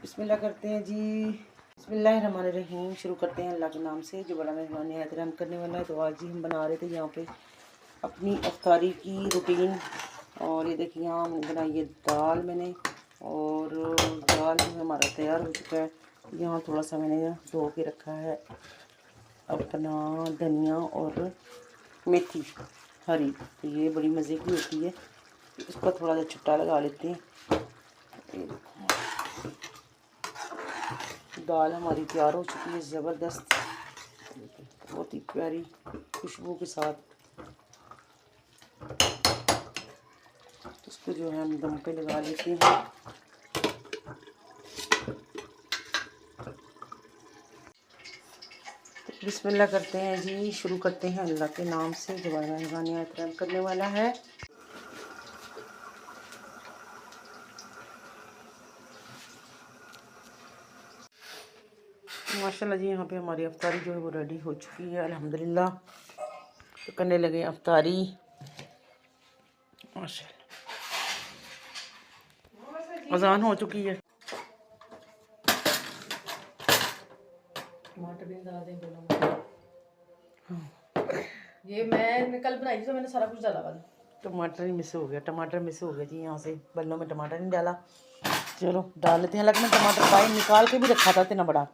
बिस्मिल्लाह करते हैं जी। बिस्मिल्लाहिर्रहमानिर्रहीम। शुरू करते हैं अल्लाह के नाम से जो बड़ा मेहरबान निहायत रहम करने वाला है। तो आज ही हम बना रहे थे यहाँ पे अपनी इफ्तारी की रूटीन। और ये देखिए यहाँ हमने बनाई है दाल मैंने, और दाल जो है हमारा तैयार हो चुका है। यहाँ थोड़ा सा मैंने धो के रखा है अपना धनिया और मेथी हरी, तो ये बड़ी मज़े की होती है। इसका थोड़ा सा छुट्टा लगा लेते हैं। दाल हमारी तैयार हो चुकी है ज़बरदस्त, बहुत ही प्यारी खुशबू के साथ। इसको जो है हम दम पे लगा लेते हैं। तो बिस्मिल्लाह करते हैं जी। शुरू करते हैं अल्लाह के नाम से जो बड़ा मेहरबान निहायत रहम करने वाला है। माशाल्लाह जी यहाँ पे हमारी अफ्तारी जो है वो रेडी हो चुकी है अल्हम्दुलिल्लाह। तो करने लगे अफ्तारी माशाल्लाह। अजान हो चुकी है। टमाटर भी डाल दें दोनों। ये मैंने कल बनाई थी तो मैंने सारा कुछ डाला वाला। टमाटर ही मिस हो गया, टमाटर मिस हो गया जी। यहाँ से बल्लों में टमाटर नहीं डाला। चलो डाल लेते हैं। हालांकि मैं टमाटर पाए निकाल के भी रखा था इतना बड़ा।